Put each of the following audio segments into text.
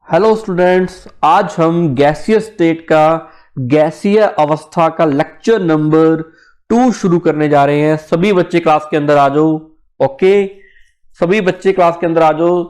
Hello students, आज हम गैसीय स्टेट का गैसीय अवस्था का लेक्चर नंबर 2 शुरू करने जा रहे हैं। सभी बच्चे क्लास के अंदर आ जाओ। ओके, सभी बच्चे क्लास के अंदर आ जाओ।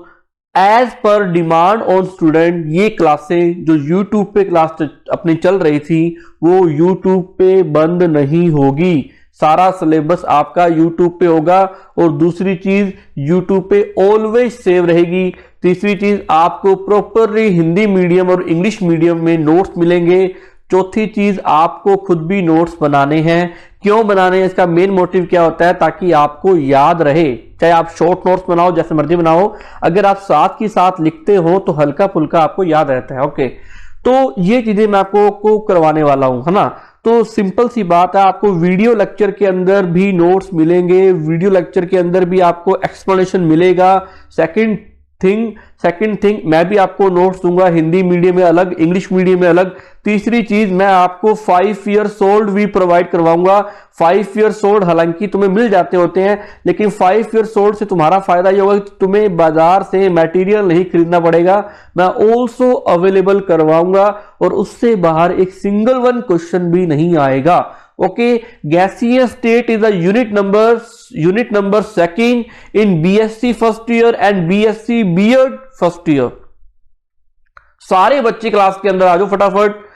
As per demand on student, ये क्लासें जो यूट्यूब पे क्लास अपनी चल रही थी वो यूट्यूब पे बंद नहीं होगी। सारा सिलेबस आपका यूट्यूब पे होगा। और दूसरी चीज, यूट्यूब पे ऑलवेज सेव रहेगी। तीसरी चीज, आपको प्रॉपरली हिंदी मीडियम और इंग्लिश मीडियम में नोट्स मिलेंगे। चौथी चीज, आपको खुद भी नोट्स बनाने हैं। क्यों बनाने हैं, इसका मेन मोटिव क्या होता है, ताकि आपको याद रहे। चाहे आप शॉर्ट नोट्स बनाओ, जैसे मर्जी बनाओ, अगर आप साथ ही साथ लिखते हो तो हल्का फुल्का आपको याद रहता है। ओके, तो ये चीजें मैं आपको करवाने वाला हूं, है ना। तो सिंपल सी बात है, आपको वीडियो लेक्चर के अंदर भी नोट्स मिलेंगे, वीडियो लेक्चर के अंदर भी आपको एक्सप्लेनेशन मिलेगा। सेकंड थिंग, मैं भी आपको नोट्स दूंगा, हिंदी मीडियम में अलग, इंग्लिश मीडियम में अलग। तीसरी चीज, मैं आपको 5 ईयर्स ओल्ड भी प्रोवाइड करवाऊंगा। 5 ईयर्स ओल्ड हालांकि तुम्हें मिल जाते होते हैं, लेकिन 5 ईयर्स ओल्ड से तुम्हारा फायदा ये होगा कि तुम्हें बाजार से मटेरियल नहीं खरीदना पड़ेगा। मैं ऑल्सो अवेलेबल करवाऊंगा और उससे बाहर एक सिंगल वन क्वेश्चन भी नहीं आएगा। ओके, गैसीय state is a unit number second in BSc first year and BSc BEd first year. सारे बच्चे क्लास के अंदर आ जाओ फटाफट।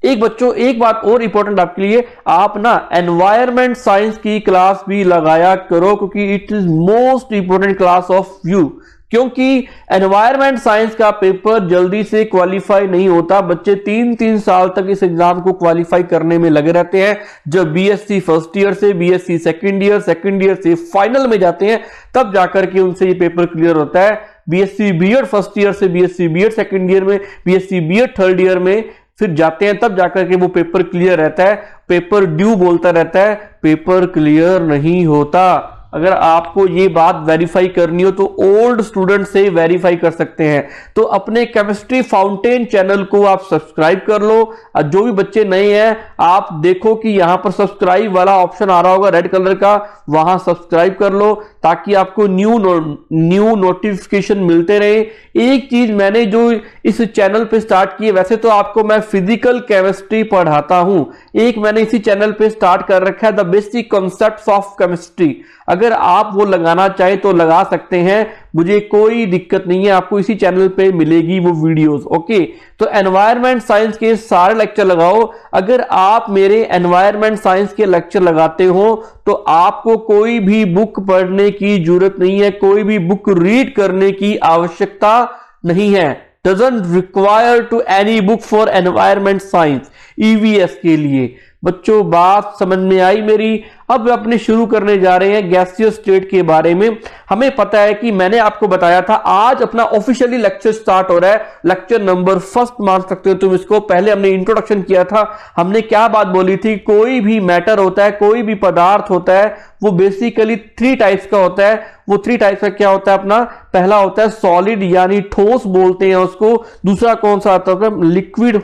एक बात और इंपॉर्टेंट आपके लिए, आप ना एनवायरमेंट साइंस की क्लास भी लगाया करो, क्योंकि it is most important class of you. क्योंकि एनवायरमेंट साइंस का पेपर जल्दी से क्वालिफाई नहीं होता। बच्चे 3-3 साल तक इस एग्जाम को क्वालिफाई करने में लगे रहते हैं। जब बीएससी फर्स्ट ईयर से बीएससी सेकंड ईयर से फाइनल में जाते हैं, तब जाकर के उनसे ये पेपर क्लियर होता है। बीएससी बीएड फर्स्ट ईयर से बीएससी बीएड सेकंड ईयर में, बीएससी बीएड थर्ड ईयर में फिर जाते हैं, तब जाकर के वो पेपर क्लियर रहता है। पेपर ड्यू बोलता रहता है, पेपर क्लियर नहीं होता। अगर आपको ये बात वेरीफाई करनी हो तो ओल्ड स्टूडेंट से वेरीफाई कर सकते हैं। तो अपने केमिस्ट्री फाउंटेन चैनल को आप सब्सक्राइब कर लो। जो भी बच्चे नए हैं, आप देखो कि यहां पर सब्सक्राइब वाला ऑप्शन आ रहा होगा रेड कलर का, वहां सब्सक्राइब कर लो ताकि आपको न्यू नोटिफिकेशन मिलते रहे। एक चीज मैंने जो इस चैनल पे स्टार्ट की है, वैसे तो आपको मैं फिजिकल केमिस्ट्री पढ़ाता हूं, एक मैंने इसी चैनल पे स्टार्ट कर रखा है, the basic concepts of chemistry. अगर आप वो लगाना चाहें तो लगा सकते हैं, मुझे कोई दिक्कत नहीं है, आपको इसी चैनल पे मिलेगी वो वीडियोस। ओके, तो एनवायरमेंट साइंस के सारे लेक्चर लगाओ। अगर आप मेरे एनवायरमेंट साइंस के लेक्चर लगाते हो तो आपको कोई भी बुक पढ़ने की जरूरत नहीं है, कोई भी बुक रीड करने की आवश्यकता नहीं है। Doesn't require to any book for environment science, EVS के लिए। बच्चों, बात समझ में आई मेरी। अब अपने शुरू करने जा रहे हैं गैसीय स्टेट के बारे में। हमें पता है कि मैंने आपको बताया था, आज अपना ऑफिशियली लेक्चर स्टार्ट हो रहा है। लेक्चर नंबर फर्स्ट मान सकते हो तुम इसको। पहले हमने इंट्रोडक्शन किया था, हमने क्या बात बोली थी, कोई भी मैटर होता है, कोई भी पदार्थ होता है, वो बेसिकली 3 टाइप्स का होता है। वो 3 टाइप्स का क्या होता है अपना, पहला होता है सॉलिड यानी ठोस बोलते हैं उसको। दूसरा कौन सा आता है, लिक्विड।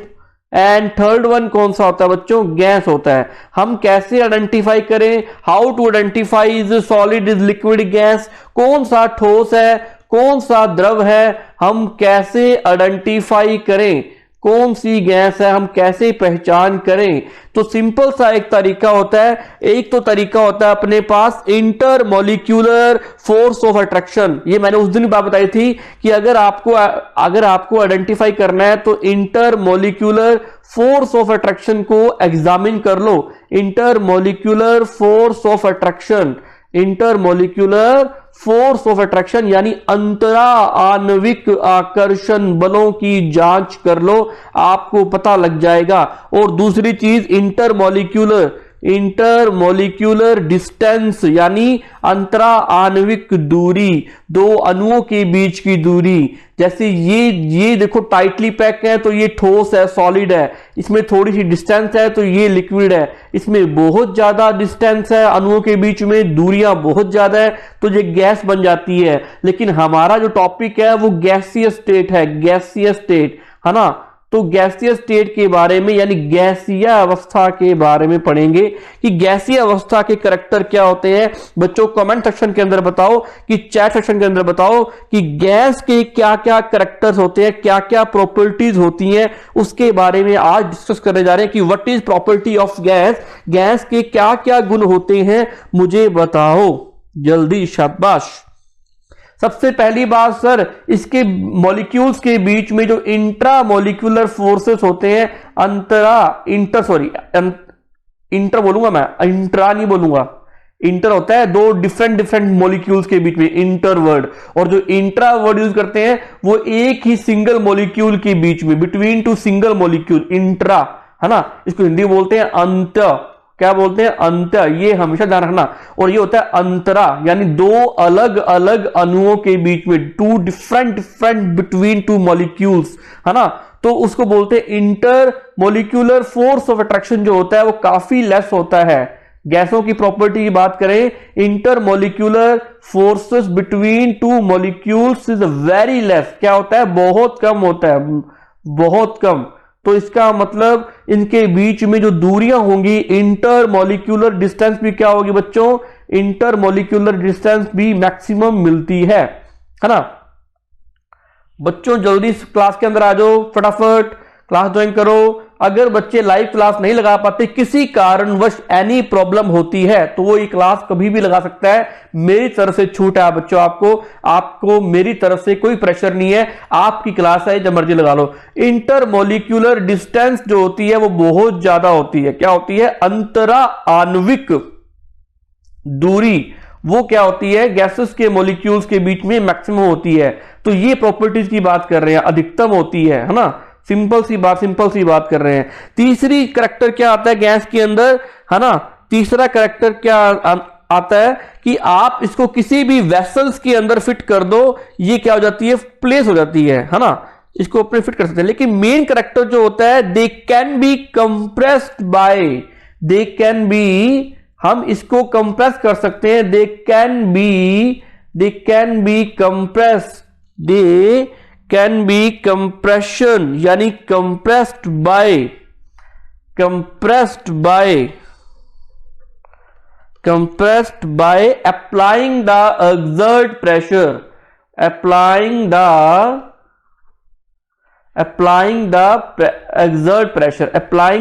एंड थर्ड वन कौन सा होता है बच्चों, गैस होता है। हम कैसे आइडेंटिफाई करें, how to identify is solid is liquid gas, कौन सा ठोस है कौन सा द्रव है, हम कैसे आइडेंटिफाई करें, कौन सी गैस है, हम कैसे पहचान करें। तो सिंपल सा एक तरीका होता है। एक तो तरीका होता है अपने पास इंटरमॉलिक्यूलर फोर्स ऑफ अट्रैक्शन। ये मैंने उस दिन बात बताई थी कि अगर आपको आइडेंटिफाई करना है तो इंटरमॉलिक्यूलर फोर्स ऑफ अट्रैक्शन को एग्जामिन कर लो। Intermolecular force of attraction, intermolecular force of attraction यानी अंतरा आणविक आकर्षण बलों की जांच कर लो, आपको पता लग जाएगा। और दूसरी चीज इंटरमॉलिक्यूलर डिस्टेंस यानी अंतरा आणविक दूरी, 2 अणुओं के बीच की दूरी। जैसे ये देखो टाइटली पैक है तो ये ठोस है, सॉलिड है। इसमें थोड़ी सी डिस्टेंस है तो ये लिक्विड है। इसमें बहुत ज्यादा डिस्टेंस है, अणुओं के बीच में दूरियां बहुत ज्यादा है तो ये गैस बन जाती है। लेकिन हमारा जो टॉपिक है वो गैसीय स्टेट है, गैसीय स्टेट, है ना। तो गैसीय स्टेट के बारे में यानी गैसीय अवस्था के बारे में पढ़ेंगे कि गैसीय अवस्था के करैक्टर क्या होते हैं। बच्चों कमेंट सेक्शन के अंदर बताओ, कि चैट सेक्शन के अंदर बताओ कि गैस के क्या क्या करैक्टर्स होते हैं, क्या क्या प्रॉपर्टीज होती हैं, उसके बारे में आज डिस्कस करने जा रहे हैं कि what is property of gas, gas के क्या क्या गुण होते हैं, मुझे बताओ जल्दी, शाबाश। सबसे पहली बात सर, इसके मॉलिक्यूल्स के बीच में जो इंट्रा मॉलिक्यूलर फोर्सेस होते हैं, इंटर बोलूंगा मैं, इंट्रा नहीं बोलूंगा, इंटर होता है दो डिफरेंट मॉलिक्यूल्स के बीच में, इंटर वर्ड, और जो इंट्रा वर्ड यूज करते हैं वो एक ही सिंगल मॉलिक्यूल के बीच में, between two single molecule, intra, है ना, इसको हिंदी बोलते हैं अंत, क्या बोलते हैं, अंतर, ये हमेशा ध्यान रखना। और ये होता है अंतरा, यानी दो अलग अलग अणुओं के बीच में, two different between two molecules, है ना, तो उसको बोलते हैं intermolecular force of attraction जो होता है वो काफी लेस होता है। गैसों की प्रॉपर्टी की बात करें, inter molecular forces between two molecules is very less, क्या होता है, बहुत कम होता है, बहुत कम। तो इसका मतलब इनके बीच में जो दूरियां होंगी, इंटर मॉलिक्यूलर डिस्टेंस भी क्या होगी बच्चों, इंटर मॉलिक्यूलर डिस्टेंस भी मैक्सिमम मिलती है ना। बच्चों जल्दी क्लास के अंदर आ जाओ, फटाफट क्लास ज्वाइन करो। अगर बच्चे लाइव क्लास नहीं लगा पाते, किसी कारणवश एनी प्रॉब्लम होती है, तो वो ये क्लास कभी भी लगा सकता है, मेरी तरफ से छूट है बच्चों, आपको मेरी तरफ से कोई प्रेशर नहीं है, आपकी क्लास है जब मर्जी लगा लो। इंटर मॉलिक्यूलर डिस्टेंस जो होती है वो बहुत ज्यादा होती है, क्या होती है, अंतरा आणविक दूरी, वो क्या होती है, गैसेस के मॉलिक्यूल्स के बीच में मैक्सिमम होती है। तो ये प्रॉपर्टीज की बात कर रहे हैं, अधिकतम होती है ना, सिंपल सी बात कर रहे हैं। तीसरी करैक्टर क्या आता है गैस के अंदर, है ना, तीसरा करैक्टर क्या आता है कि आप इसको किसी भी वेसल्स के अंदर फिट कर दो, ये क्या हो जाती है, प्लेस हो जाती है ना, इसको अपने फिट कर सकते हैं। लेकिन मेन करैक्टर जो होता है, they can be compressed by, they can be, हम इसको कंप्रेस कर सकते हैं, they can be compressed, they can be compression, यानी compressed by applying the exert pressure, applying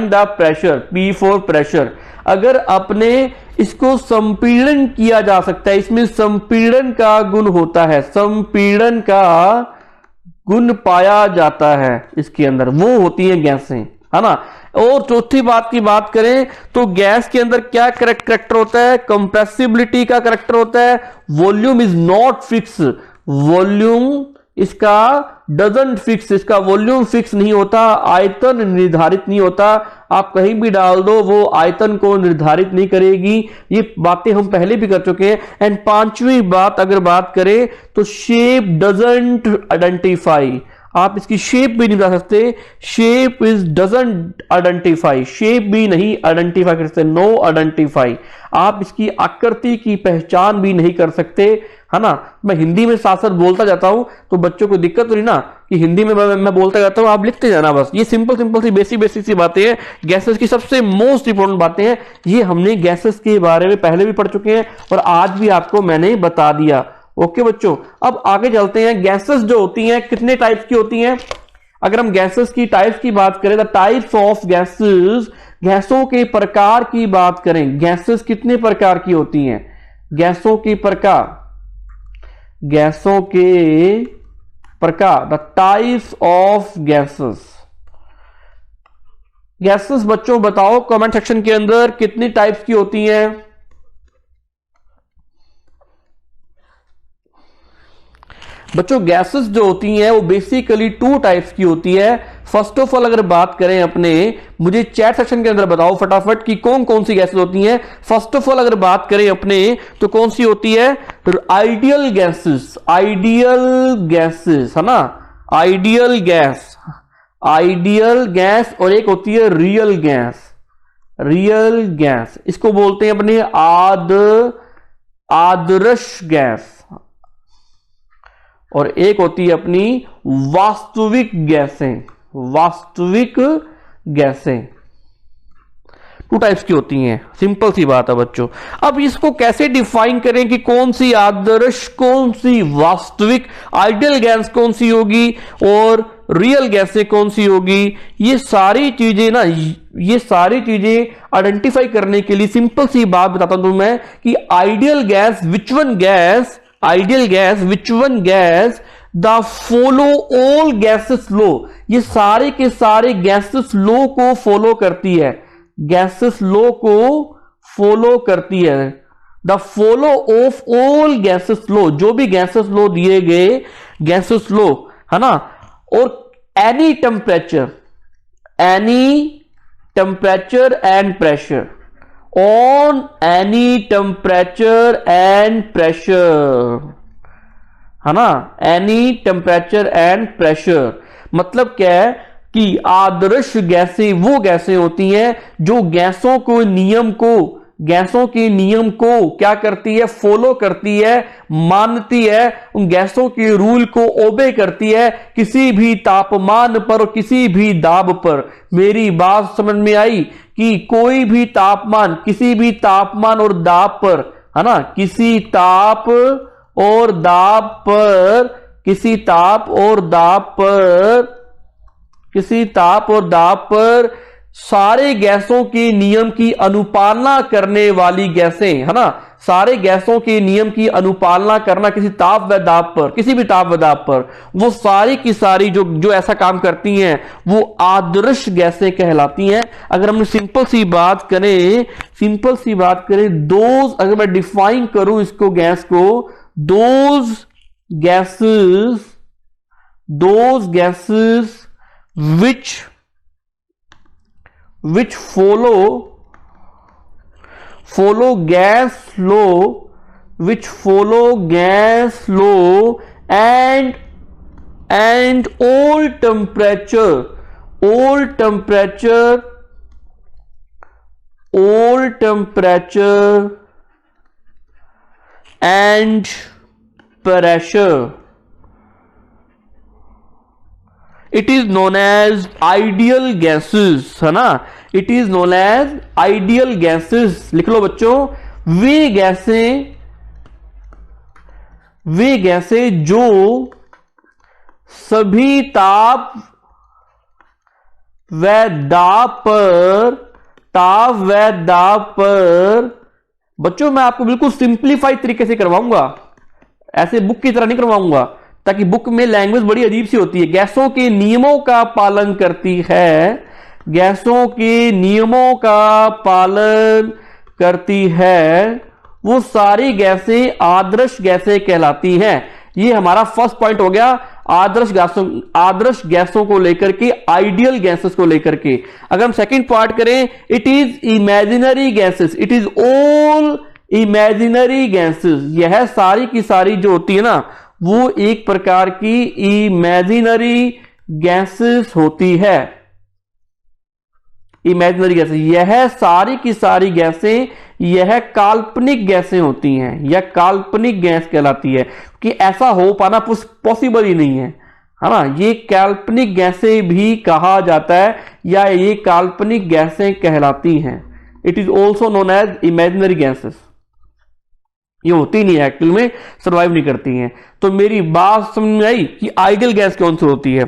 the pressure, P4 pressure. अगर अपने इसको संपीड़न किया जा सकता है, इसमें संपीड़न का गुण होता है, संपीड़न का गुण पाया जाता है इसके अंदर, वो होती है गैसें, है ना। और चौथी बात की बात करें तो गैस के अंदर क्या करैक्टर होता है, कंप्रेसिबिलिटी का करैक्टर होता है। Volume is not fix, volume इसका डजंट फिक्स, इसका वॉल्यूम फिक्स नहीं होता, आयतन निर्धारित नहीं होता, आप कहीं भी डाल दो वो आयतन को निर्धारित नहीं करेगी। ये बातें हम पहले भी कर चुके हैं। एंड पांचवी बात अगर बात करें तो शेप डजंट आइडेंटिफाई, आप इसकी शेप भी नहीं बता सकते, shape is doesn't identify, shape भी नहीं आइडेंटिफाई कर सकते, नो आइडेंटिफाई, आप इसकी आकृति की पहचान भी नहीं कर सकते, है ना। मैं हिंदी में साथ साथ बोलता जाता हूं तो बच्चों को दिक्कत तो नहीं ना कि हिंदी में मैं बोलता जाता हूं, आप लिखते जाना बस। ये सिंपल सी बेसिक सी बातें हैं, गैसेस की सबसे मोस्ट इंपोर्टेंट बातें हैं, ये हमने गैसेस के बारे में पहले भी पढ़ चुके हैं और आज भी आपको मैंने बता दिया। ओके बच्चों, अब आगे चलते हैं। गैसेस जो होती हैं कितने टाइप्स की होती हैं, अगर हम गैसेस की टाइप्स की बात करें, द टाइप्स ऑफ गैसेस, गैसों के प्रकार की बात करें, गैसेस कितने प्रकार की होती हैं, गैसों के प्रकार, the types of gases. Gases बच्चों बताओ कमेंट सेक्शन के अंदर कितनी टाइप्स की होती हैं। बच्चों गैसेस जो होती हैं वो बेसिकली टू टाइप्स की होती है। फर्स्ट ऑफ ऑल अगर बात करें अपने, मुझे चैट सेक्शन के अंदर बताओ फटाफट कि कौन कौन सी गैसेस होती हैं। फर्स्ट ऑफ ऑल अगर बात करें अपने तो कौन सी होती है, आइडियल गैसेस, है ना, आइडियल गैस, और एक होती है रियल गैस, इसको बोलते हैं अपने आदर्श गैस, और एक होती है अपनी वास्तविक गैसें, वास्तविक गैसें टू टाइप्स की होती हैं, सिंपल सी बात है बच्चों। अब इसको कैसे डिफाइन करें कि कौन सी आदर्श, कौन सी वास्तविक, आइडियल गैस कौन सी होगी और रियल गैसें कौन सी होगी, ये सारी चीजें ना, ये सारी चीजें आइडेंटिफाई करने के लिए सिंपल सी बात बताता हूं मैं कि ideal gas which one gas, ideal gas which one gas the follow all gases law, ये सारे के सारे गैसेस लॉ को फॉलो करती है, गैसेस लॉ को फॉलो करती है। The follow of all gases law, जो भी गैसेस लॉ दिए गए गैसेस लॉ है ना, और any temperature and pressure, on any temperature and pressure, है ना, एनी टेम्परेचर एंड प्रेशर। मतलब क्या है कि आदर्श गैसें वो गैसें होती हैं जो गैसों के नियम को क्या करती है, फॉलो करती है, मानती है, उन गैसों के रूल को ओबे करती है किसी भी तापमान पर और किसी भी दाब पर। मेरी बात समझ में आई कि कोई भी तापमान, किसी भी तापमान और दाब पर, है ना, किसी ताप और दाब पर, किसी ताप और दाब पर सारे गैसों के नियम की अनुपालना करने वाली गैसें, है ना, सारे गैसों के नियम की अनुपालना करना किसी ताप व दाब पर, किसी भी ताप व दाब पर, वो सारी की सारी जो ऐसा काम करती हैं वो आदर्श गैसें कहलाती हैं। अगर हम सिंपल सी बात करें, दोज, अगर मैं डिफाइन करूं इसको, गैस को, those gases which follow gas law and all temperature and pressure, it is known as ideal gases, है ना, it is known as ideal gases. लिख लो बच्चों, वे गैसें जो सभी ताप व दाब पर, बच्चों मैं आपको बिल्कुल सिंप्लीफाइड तरीके से करवाऊंगा, ऐसे बुक की तरह नहीं करवाऊंगा, ताकि बुक में लैंग्वेज बड़ी अजीब सी होती है। गैसों के नियमों का पालन करती है, गैसों के नियमों का पालन करती है, वो सारी गैसें आदर्श गैसें कहलाती हैं। ये हमारा फर्स्ट पॉइंट हो गया आदर्श गैसों को लेकर के, आइडियल गैसेस को लेकर के। अगर हम सेकंड पार्ट करें, it is imaginary gases, it is all imaginary gases, यह सारी की सारी जो होती है ना, वो एक प्रकार की इमेजिनरी गैसेस होती है। इमेजिनरी गैसेस, यह सारी की सारी गैसें, यह काल्पनिक गैसें होती हैं, यह काल्पनिक गैस कहलाती है, कि ऐसा हो पाना पॉसिबल ही नहीं है ना, ये काल्पनिक गैसें भी कहा जाता है या ये काल्पनिक गैसें कहलाती हैं। It is also known as imaginary gases. ये होती नहीं है, एक्चुअल में सर्वाइव नहीं करती हैं। तो मेरी बात समझ में आई कि आइडियल गैस कौन सी होती है।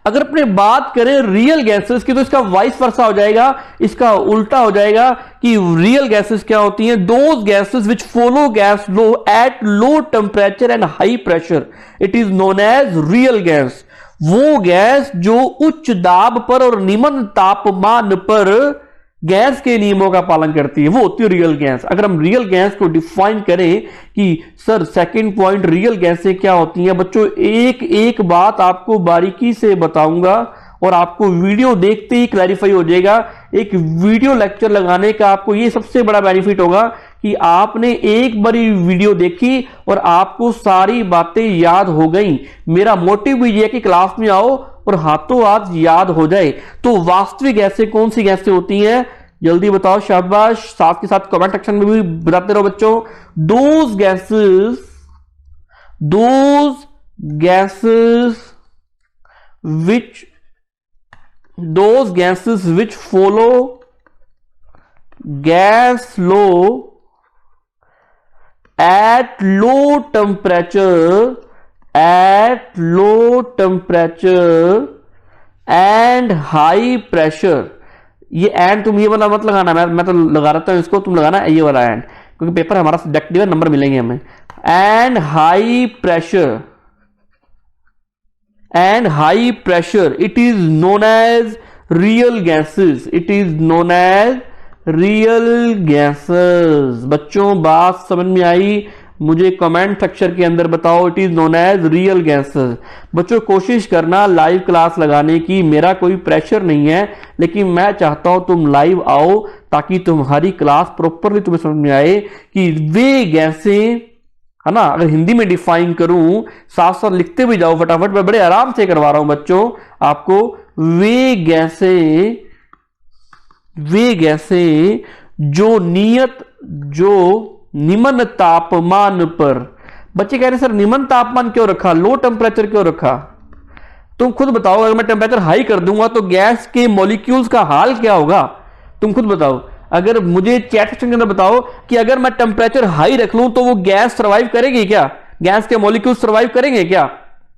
अगर अपने बात करें रियल गैसेस की, तो इसका वाइस वर्सा हो जाएगा, इसका उल्टा हो जाएगा कि रियल गैसेस क्या होती हैं, those gases which follow gas law at low temperature and high pressure, it is known as real gas. वो गैस जो उच्च दाब पर और निम्न तापमान पर गैस के नियमों का पालन करती है, वो होती है रियल गैस। अगर हम रियल गैस को डिफाइन करें कि सर सेकंड पॉइंट रियल गैसें क्या होती हैं, बच्चों एक एक बात आपको बारीकी से बताऊंगा और आपको वीडियो देखते ही क्लैरिफाई हो जाएगा। एक वीडियो लेक्चर लगाने का आपको ये सबसे बड़ा बेनिफिट होगा कि आपने एक बारी वीडियो देखी और आपको सारी बातें याद हो गई। मेरा मोटिव भी ये है कि क्लास में आओ और हाथों हाथ याद हो जाए। तो वास्तविक गैसें कौन सी गैसें होती हैं, जल्दी बताओ, शाबाश। साथ के साथ कमेंट सेक्शन में भी बताते रहो बच्चों। Those gases which those gases which follow gas law at low temperature and high pressure. ये एंड तुम ये वाला मत लगाना, मैं तो लगा रहता हूं इसको, तुम लगाना ये वाला एंड, क्योंकि पेपर हमारा सब्जेक्टिव है, नंबर मिलेंगे हमें. And high pressure it is known as real gases. बच्चों बात समझ में आई? मुझे कमेंट सेक्शन के अंदर बताओ. It is known as real gases. बच्चों कोशिश करना लाइव क्लास लगाने की. मेरा कोई प्रेशर नहीं है, लेकिन मैं चाहता हूं तुम लाइव आओ ताकि तुम्हारी क्लास प्रॉपरली तुम्हें समझ में आए कि वे गैसें, है ना. अगर हिंदी में डिफाइन करूं, साफ साफ लिखते भी जाओ फटाफट, मैं बड़े आराम से करवा रहा हूं बच्चों आपको. वे गैसें जो निम्न तापमान पर. बच्चे कह रहे हैं सर निम्न तापमान क्यों रखा, लो टेम्परेचर क्यों रखा? तुम खुद बताओ. अगर मैं टेम्परेचर हाई कर दूंगा तो गैस के मॉलिक्यूल्स का हाल क्या होगा? तुम खुद बताओ. अगर मुझे चैट सेक्शन के अंदर बताओ कि अगर मैं टेम्परेचर हाई रख लूं तो वो गैस सर्वाइव करेगी क्या? गैस के मॉलिक्यूल्स सर्वाइव करेंगे क्या?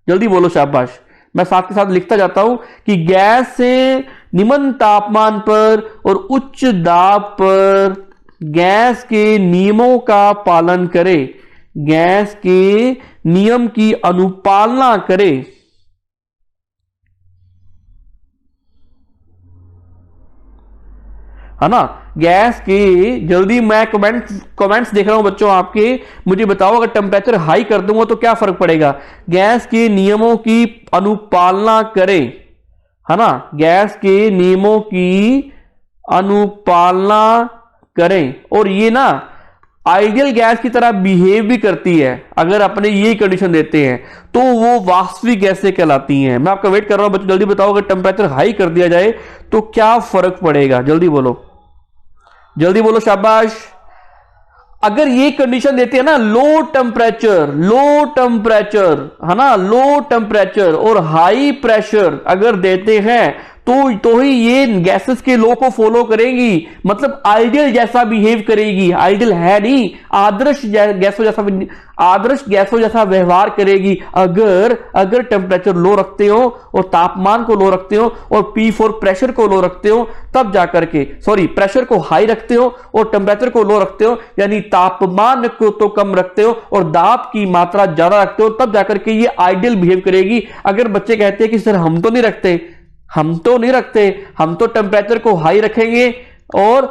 जल्दी बोलो, शाबाश. मैं साथ के साथ लिखता जाता हूं कि गैस से निम्न तापमान पर और उच्च दाब पर गैस के नियमों का पालन करे, गैस के नियम की अनुपालना करे. है ना. गैस के, जल्दी मैं कमेंट्स देख रहा हूं बच्चों आपके. मुझे बताओ अगर टेम्परेचर हाई कर दूंगा तो क्या फर्क पड़ेगा? गैस के नियमों की अनुपालना करे, है ना. गैस के नियमों की अनुपालना करें. और ये ना आइडियल गैस की तरह बिहेव भी करती है. अगर अपने ये कंडीशन देते हैं तो वो वास्तविक गैसें कहलाती हैं. मैं आपका वेट कर रहा हूं बच्चों, जल्दी बताओ अगर टेम्परेचर हाई कर दिया जाए तो क्या फर्क पड़ेगा? जल्दी बोलो, शाबाश. अगर ये कंडीशन देते हैं ना, लो टेम्परेचर, है ना, लो टेम्परेचर और हाई प्रेशर अगर देते हैं तो ही ये गैसेस के लॉ को फॉलो करेंगी. मतलब आइडियल जैसा बिहेव करेगी. आइडियल है नहीं, आदर्श गैसों जैसा व्यवहार करेगी. अगर टेम्परेचर लो रखते हो और तापमान को लो रखते हो और P4 प्रेशर को लो रखते हो, तब जाकर के, सॉरी, प्रेशर को हाई रखते हो और टेम्परेचर को लो रखते हो, यानी तापमान को तो कम रखते हो और दाब की मात्रा ज्यादा रखते हो, तब जाकर के ये आइडियल बिहेव करेगी. अगर बच्चे कहते हैं कि सर हम तो नहीं रखते, हम तो टेम्परेचर को हाई रखेंगे और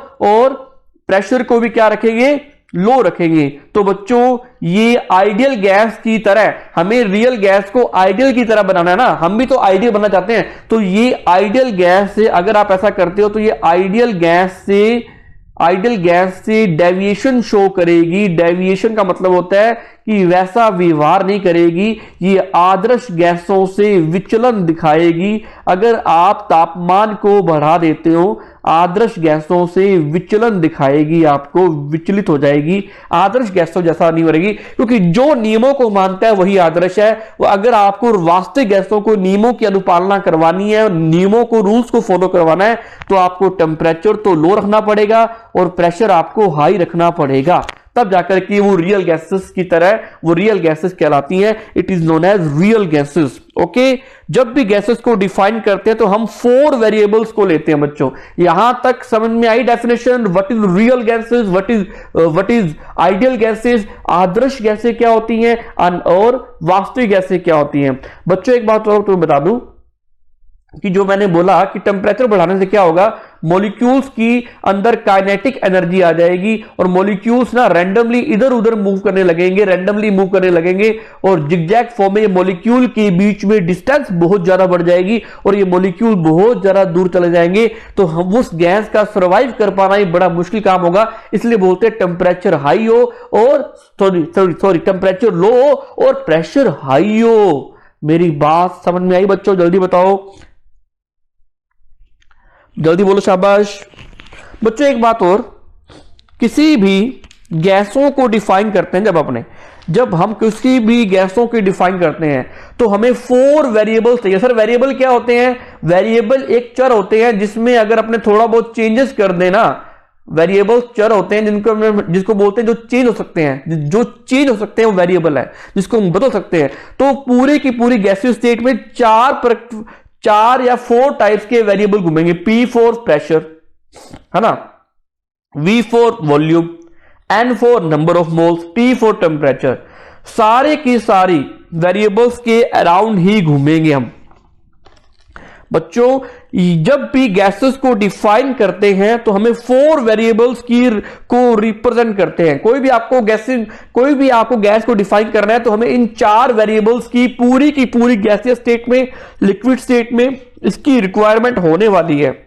प्रेशर को भी क्या रखेंगे, लो रखेंगे, तो बच्चों ये आइडियल गैस की तरह, हमें रियल गैस को आइडियल की तरह बनाना है ना. हम भी तो आइडियल बनना चाहते हैं. तो ये आइडियल गैस से अगर आप ऐसा करते हो तो ये आइडियल गैस से डेविएशन शो करेगी. डेविएशन का मतलब होता है कि वैसा व्यवहार नहीं करेगी. ये आदर्श गैसों से विचलन दिखाएगी. अगर आप तापमान को बढ़ा देते हो, आदर्श गैसों से विचलन दिखाएगी, आपको विचलित हो जाएगी. आदर्श गैसों जैसा नहीं करेगी, क्योंकि जो नियमों को मानता है वही आदर्श है. वो अगर आपको वास्तविक गैसों को नियमों की अनुपालना करवानी है, नियमों को, रूल्स को फॉलो करवाना है, तो आपको टेम्परेचर तो लो रखना पड़ेगा और प्रेशर आपको हाई रखना पड़ेगा. तब जाकर के वो रियल गैसेस की तरह, वो रियल गैसेस कहलाती हैं. It is known as real gases. Okay. जब भी गैसेस को डिफाइन करते हैं तो हम 4 वेरिएबल्स को लेते हैं बच्चों. यहां तक समझ में आई definition? What is real gases, what is ideal gases, आदर्श गैसें क्या होती हैं और वास्तविक गैसें क्या होती हैं. बच्चों एक बात और तुम्हें बता दूं कि जो मैंने बोला कि टेम्परेचर बढ़ाने से क्या होगा, मॉलिक्यूल्स की अंदर काइनेटिक एनर्जी आ जाएगी और मॉलिक्यूल्स ना रैंडमली इधर उधर मूव करने लगेंगे और जिगजैग फॉर्म में ये मॉलिक्यूल के बीच में डिस्टेंस बहुत ज्यादा बढ़ जाएगी और ये मॉलिक्यूल बहुत ज्यादा दूर चले जाएंगे. तो हम उस गैस का सर्वाइव कर पाना ही बड़ा मुश्किल काम होगा. इसलिए बोलते हैं टेम्परेचर हाई हो और सॉरी टेम्परेचर लो हो और प्रेशर हाई हो. मेरी बात समझ में आई बच्चों? जल्दी बताओ, जल्दी बोलो, शाबाश. बच्चों एक बात और, किसी भी गैसों को डिफाइन करते हैं, जब अपने जब हम किसी भी गैसों की डिफाइन करते हैं तो हमें 4 वेरिएबल्स चाहिए। सर वेरिएबल क्या होते हैं? वेरिएबल एक चर होते हैं जिसमें अगर अपने थोड़ा बहुत चेंजेस कर देना, वेरिएबल चर होते हैं जिसको बोलते हैं जो चेंज हो सकते हैं, जो चेंज हो सकते हैं वो वेरिएबल है, जिसको हम बदल सकते हैं। तो पूरी की पूरी गैसियस स्टेट में 4 या 4 टाइप्स के वेरिएबल घूमेंगे। P फॉर प्रेशर, है ना, V for volume, N for number of moles, T for temperature. सारे की सारी वेरिएबल्स के अराउंड ही घूमेंगे हम। बच्चों जब भी गैसेस को डिफाइन करते हैं तो हमें 4 वेरिएबल्स को रिप्रेजेंट करते हैं। कोई भी आपको गैस को डिफाइन करना है तो हमें इन 4 वेरिएबल्स की पूरी गैसियस स्टेट में, लिक्विड स्टेट में इसकी रिक्वायरमेंट होने वाली है।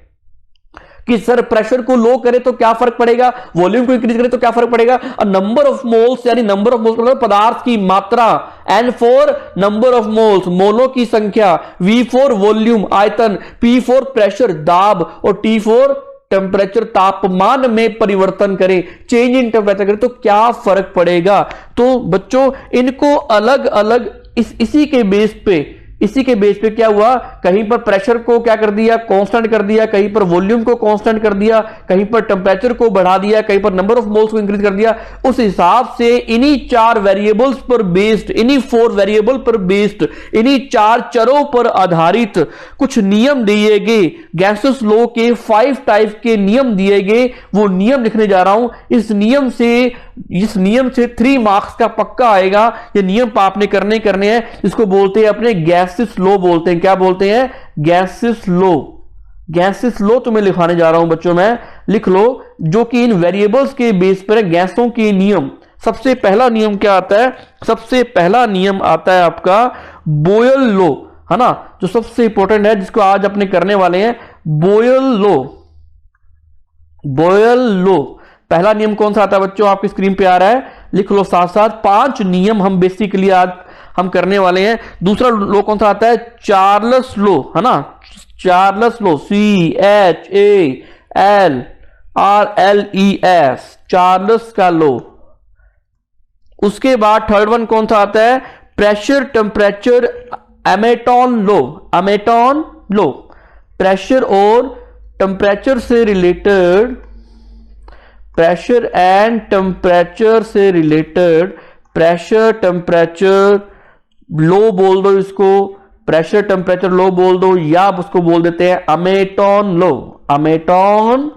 कि सर प्रेशर को लो करें तो क्या फर्क पड़ेगा, वॉल्यूम को इंक्रीज करें तो क्या फर्क पड़ेगा, और नंबर ऑफ मोल्स, यानी नंबर ऑफ मोल्स मतलब पदार्थ की मात्रा, N for number of moles मोलों की संख्या, V फॉर वॉल्यूम आयतन, P फॉर प्रेशर दाब, और T फॉर टेम्परेचर तापमान में परिवर्तन करें, चेंज इन टेम्परेचर करें तो क्या फर्क पड़ेगा। तो बच्चों इनको अलग अलग इसी के बेस पे क्या हुआ, कहीं पर प्रेशर को क्या कर दिया, कांस्टेंट कर दिया, कहीं पर वॉल्यूम को कांस्टेंट कर दिया, कहीं पर टेम्परेचर को बढ़ा दिया, कहीं पर नंबर ऑफ मोल्स को इंक्रीज कर दिया। उस हिसाब से इन्हीं 4 वेरिएबल्स पर बेस्ड, इन्हीं 4 वेरिएबल पर बेस्ड, इन्हीं 4 चरों पर आधारित कुछ नियम दिए गए। गैसेस लॉ के 5 टाइप के नियम दिए गए, वो नियम लिखने जा रहा हूं। इस नियम से 3 मार्क्स का पक्का आएगा। ये नियम आपने करने हैं, इसको बोलते हैं अपने गैसेस लॉ बोलते हैं। क्या बोलते हैं? Gases law. गैसेस लॉ तुम्हें लिखाने जा रहा हूं बच्चों, मैं लिख लो, जो कि इन वेरिएबल्स के बेस पर है, गैसों के नियम। सबसे पहला नियम क्या आता है? सबसे पहला नियम आता है आपका बॉयल लॉ, है ना, जो सबसे इंपॉर्टेंट है, जिसको आज अपने करने वाले हैं, बॉयल लॉ। बॉयल लॉ पहला नियम कौन सा आता है बच्चों? आपकी स्क्रीन पे आ रहा है, लिख लो साथ साथ। 5 नियम हम बेसिकली आज हम करने वाले हैं। दूसरा लॉ कौन सा आता है? चार्ल्स लॉ, है ना, चार्ल्स लॉ, CHARLES, चार्ल्स का लॉ। उसके बाद थर्ड वन कौन सा आता है? Pressure temperature Amontons law, Amontons law. Pressure और टेम्परेचर से रिलेटेड, प्रेशर एंड टेम्परेचर से रिलेटेड, प्रेशर टेम्परेचर लो बोल दो इसको, प्रेशर टेम्परेचर लो बोल दो, या आप उसको बोल देते हैं अमेटॉन लो, अमेटॉन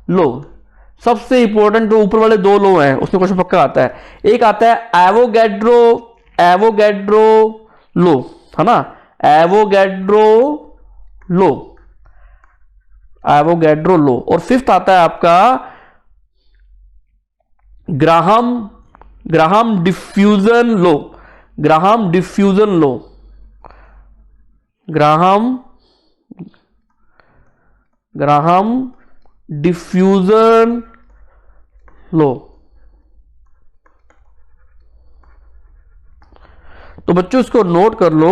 लो। सबसे इंपॉर्टेंट जो ऊपर वाले 2 लो हैं उसमें क्वेश्चन पक्का आता है। एक आता है एवोगैड्रो लो, है ना, एवोगैड्रो लो, एवोगैड्रो लो। और 5th आता है आपका ग्राहम डिफ्यूजन लो, ग्राहम डिफ्यूजन लो, ग्राहम डिफ्यूजन लो। तो बच्चों इसको नोट कर लो,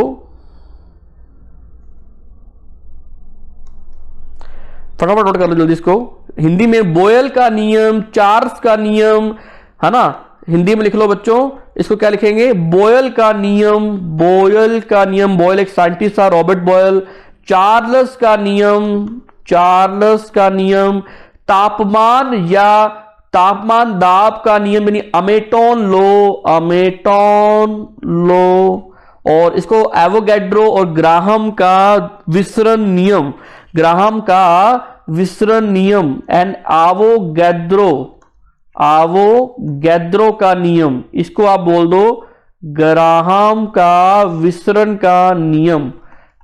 फटाफट नोट कर लो जल्दी इसको। हिंदी में बॉयल का नियम, चार्ल्स का नियम, है ना, हिंदी में लिख लो बच्चों। इसको क्या लिखेंगे? बॉयल का नियम, बॉयल का नियम, बॉयल एक साइंटिस्ट था, रॉबर्ट बॉयल। चार्ल्स का नियम, चार्ल्स का नियम। तापमान या तापमान दाब का नियम यानी अमेटॉन लो, अमेटॉन लो। और इसको एवोगैड्रो और ग्राहम का विसरण नियम, ग्राहम का विसरण नियम एंड आवोगैद्रो का नियम, इसको आप बोल दो ग्राहम का विसरण का नियम,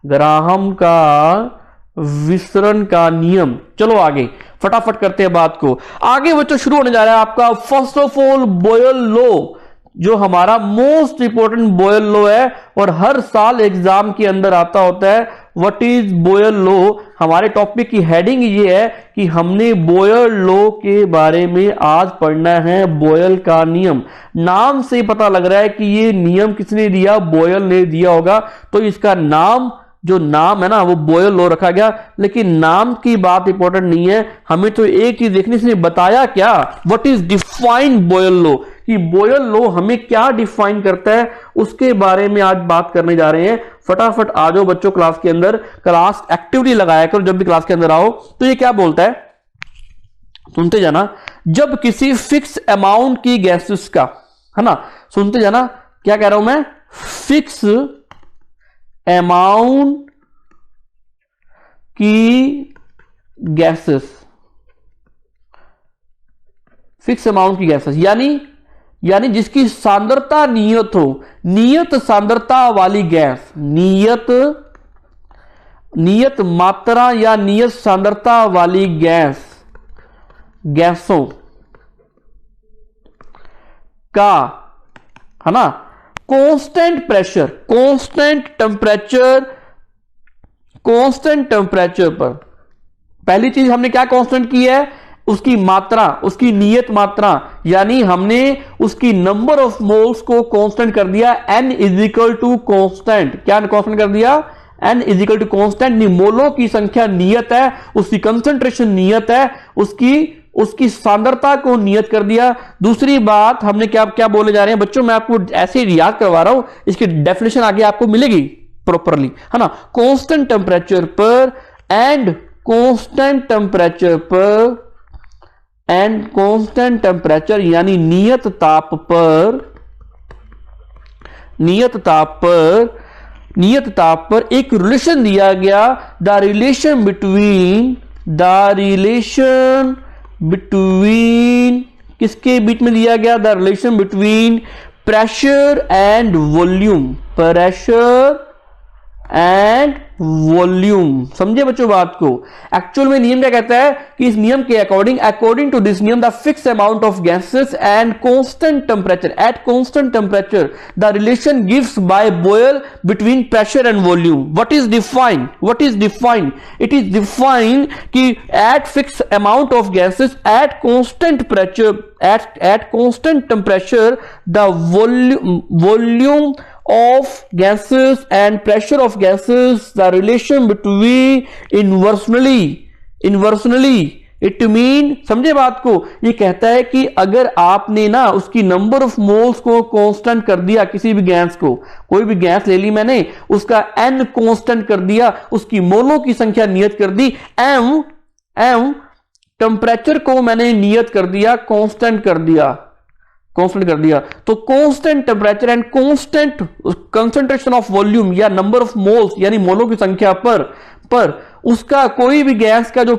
ग्राहम का विसरण का नियम। चलो आगे फटाफट करते हैं बात को आगे। बच्चों शुरू होने जा रहा है आपका first of all Boyle law, जो हमारा मोस्ट इंपॉर्टेंट बॉयल लॉ है और हर साल एग्जाम के अंदर आता होता है। What is Boyle law? हमारे टॉपिक की हेडिंग ये है कि हमने बॉयल लॉ के बारे में आज पढ़ना है। बॉयल का नियम, नाम से पता लग रहा है कि ये नियम किसने दिया? बॉयल ने दिया होगा। तो इसका नाम, जो नाम है ना, वो बॉयल लॉ रखा गया। लेकिन नाम की बात इंपॉर्टेंट नहीं है, हमें तो एक चीज देखनी, इसने बताया क्या? What is defined Boyle law, कि बॉयल लॉ हमें क्या डिफाइन करता है, उसके बारे में आज बात करने जा रहे हैं। फटाफट आ जाओ बच्चों क्लास के अंदर, क्लास एक्टिवली लगाया करो जब भी क्लास के अंदर आओ। तो ये क्या बोलता है, सुनते जाना। जब किसी फिक्स अमाउंट की गैसेस का, है ना, सुनते जाना, क्या कह रहा हूं मैं, फिक्स अमाउंट की गैसेस, फिक्स अमाउंट की गैसेस यानी जिसकी सांद्रता नियत हो, नियत सांद्रता वाली गैस, नियत मात्रा या नियत सांद्रता वाली गैसों का, है ना, कांस्टेंट प्रेशर, कांस्टेंट टेम्परेचर पर। पहली चीज हमने क्या कांस्टेंट की है, उसकी मात्रा, उसकी नियत मात्रा, यानी हमने उसकी नंबर ऑफ मोल्स को कांस्टेंट कर दिया, n is equal to constant. क्या कांस्टेंट कर दिया, n is equal to constant. मोलों की संख्या नियत है, उसकी कंसंट्रेशन नियत है, उसकी सांद्रता को नियत कर दिया। दूसरी बात हमने क्या बोले जा रहे हैं बच्चों, मैं आपको ऐसे ही याद करवा रहा हूं, इसकी डेफिनेशन आगे आपको मिलेगी प्रॉपरली, है ना। कांस्टेंट टेम्परेचर पर एंड कांस्टेंट टेम्परेचर यानी नियत ताप पर एक रिलेशन दिया गया, द रिलेशन बिटवीन किसके बीच में दिया गया, the relation between pressure and volume. समझे बच्चों बात को। एक्चुअल में नियम क्या कहता है कि इस नियम के अकॉर्डिंग टू दिस नियम the fix amount of gases and constant temperature, at constant temperature the relation gives by Boyle between pressure and volume. What is defined, it is defined कि at fix amount of gases at constant temperature the volume of gases and pressure of gases, the relation between inversely it mean, समझे बात को। ये कहता है कि अगर आपने ना उसकी नंबर ऑफ मोल्स को कांस्टेंट कर दिया, किसी भी गैस को, कोई भी गैस ले ली मैंने, उसका n कांस्टेंट कर दिया, उसकी मोलों की संख्या नियत कर दी, m टेम्परेचर को मैंने नियत कर दिया, कांस्टेंट कर दिया, तो constant temperature and constant concentration of volume या नंबर ऑफ मोल्स यानी मोलों की संख्या पर उसका कोई भी गैस का जो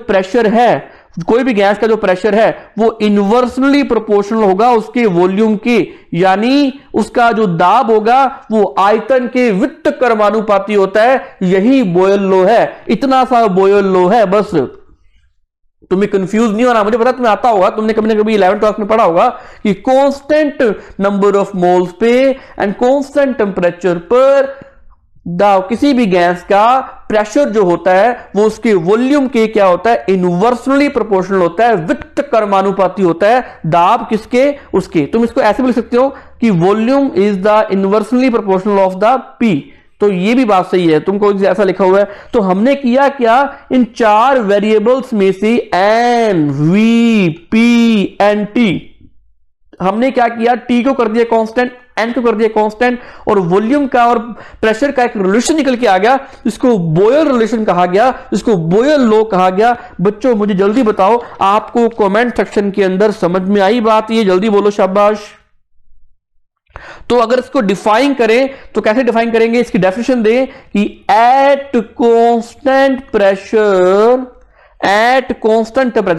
प्रेशर है वो इनवर्सली प्रोपोर्शनल होगा उसके वॉल्यूम के, यानी उसका जो दाब होगा वो आयतन के वित्त कर्मानुपाती होता है। यही बॉयल लॉ है, इतना सा बॉयल लॉ है। बस तुम्हें कंफ्यूज नहीं होना, मुझे पता तुम्हें आता होगा, तुमने कभी ना कभी 11th क्लास में पढ़ा होगा कि कांस्टेंट नंबर ऑफ मोल्स पे एंड कांस्टेंट टेम्परेचर पर किसी भी गैस का प्रेशर जो होता है वो उसके वॉल्यूम के क्या होता है, इनवर्सली प्रोपोर्शनल होता है, वित्त कर्मानुपाती होता है। दाब किसके, उसके। तुम इसको ऐसे बोल सकते हो कि volume is the inversely proportional of the P. तो ये भी बात सही है, तुमको ऐसा लिखा हुआ है। तो हमने किया क्या, इन चार वेरिएबल्स में से N, V, P and T, हमने क्या किया, टी को कर दिया कांस्टेंट, एन को कर दिया कांस्टेंट, और वॉल्यूम का और प्रेशर का एक रिलेशन निकल के आ गया, इसको बॉयल रिलेशन कहा गया, इसको बॉयल लॉ कहा गया। बच्चों मुझे जल्दी बताओ, आपको कमेंट सेक्शन के अंदर समझ में आई बात, ये जल्दी बोलो, शाबाश। तो अगर इसको डिफाइन करें तो कैसे डिफाइन करेंगे, इसकी डेफिनेशन दें कि eight constant temperature,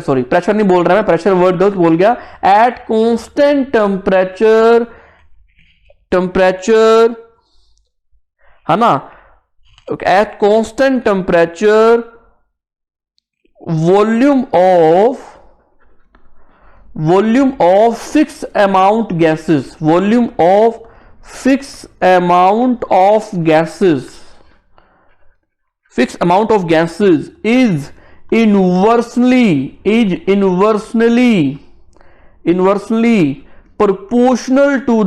sorry pressure नहीं बोल रहा मैं, प्रेशर वर्ड गलत बोल गया, एट कांस्टेंट टेम्परेचर, है ना, eight constant temperature volume of fixed amount gases, volume of fixed amount of gases is inversely proportional to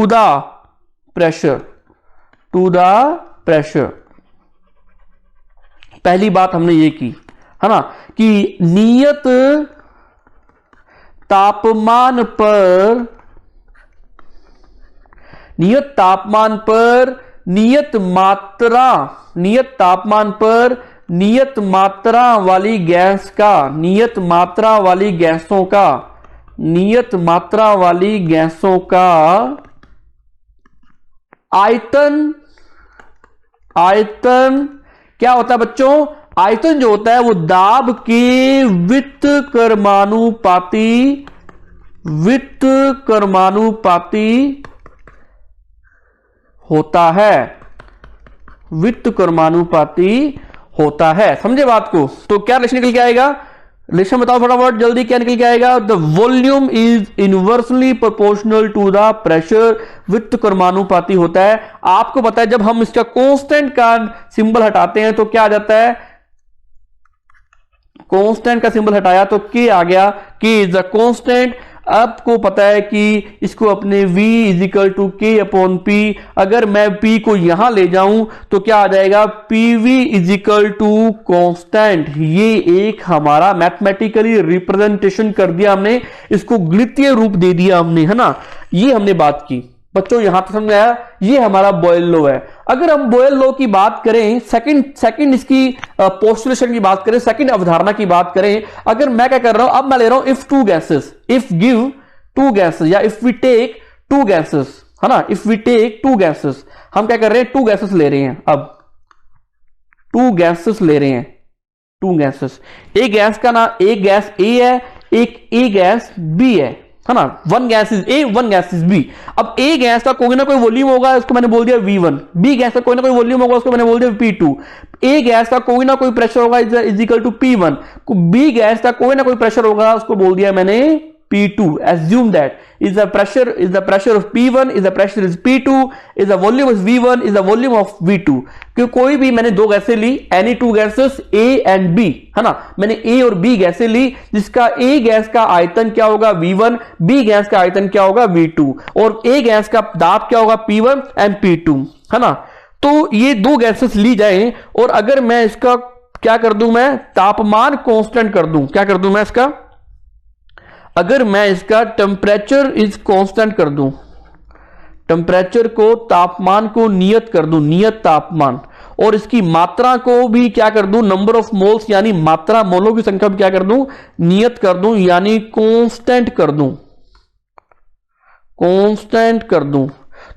the pressure, पहली बात हमने ये की, है ना, कि नियत तापमान पर नियत तापमान पर नियत मात्रा वाली गैस का नियत मात्रा वाली गैसों का आयतन क्या होता है बच्चों? आयतन जो होता है वो दाब के व्युत्क्रमानुपाती होता है। समझे बात को? तो क्या रिलेशन निकल के आएगा? रिलेशन बताओ फटाफट जल्दी, क्या निकल के आएगा? The volume is inversely proportional to the pressure, व्युत्क्रमानुपाती होता है। आपको पता है जब हम इसका कांस्टेंट का सिंबल हटाते हैं तो क्या आ जाता है? कांस्टेंट का सिंबल हटाया तो के आ गया, के इज द कांस्टेंट। आपको पता है कि इसको अपने v इजिकल टू के अपॉन पी, अगर मैं p को यहां ले जाऊं तो क्या आ जाएगा? pv is equal to constant. ये एक हमारा मैथमेटिकली रिप्रेजेंटेशन कर दिया हमने, इसको गणितीय रूप दे दिया हमने, है ना। ये हमने बात की बच्चों, यहां तक समझ आया? ये हमारा बॉयल लॉ है। अगर हम बॉयल लॉ की बात करें, सेकंड इसकी पोस्टुलेशन की बात करें, सेकंड अवधारणा की बात करें, अगर मैं क्या कर रहा हूं, अब मैं ले रहा हूं if two gases, if give two gases या if we take two gases, है ना। If we take two gases, हम क्या कर रहे हैं? टू गैसेस ले रहे हैं। अब टू गैसेस ले रहे हैं, टू गैसेस। एक गैस का ना, एक गैस ए है, एक ए गैस बी है ना। One gas is A, one gas is B. अब ए गैस का कोई ना कोई वॉल्यूम होगा, इसको मैंने बोल दिया V1। बी गैस का कोई ना कोई वॉल्यूम होगा, उसको मैंने बोल दिया P2। ए गैस का कोई ना कोई प्रेशर होगा, is equal to P1। B gas का कोई ना कोई प्रेशर होगा, उसको बोल दिया मैंने P2। Assume that is the pressure of P1, is the pressure is P2, is the volume is V1, is the volume of V2। क्योंकि कोई भी मैंने दो गैसें ली, any two gases A and B, है ना। मैंने A और B गैसें ली, जिसका A गैस का आयतन क्या होगा? V1, B गैस का आयतन क्या होगा? V2, और A गैस का दाब क्या होगा? P1 and P2, है ना। तो ये दो गैसेस ली जाए और अगर मैं इसका क्या कर दूं, मैं तापमान कांस्टेंट कर दूं, क्या कर दूं मैं इसका? अगर मैं इसका टेम्परेचर इज कांस्टेंट कर दूं, टेम्परेचर को, तापमान को नियत कर दूं, नियत तापमान, और इसकी मात्रा को भी क्या कर दूं? नंबर ऑफ मोल्स यानी मात्रा, मोलों की संख्या क्या कर दूं? नियत कर दूं, यानी कांस्टेंट कर दूं, कांस्टेंट कर दूं।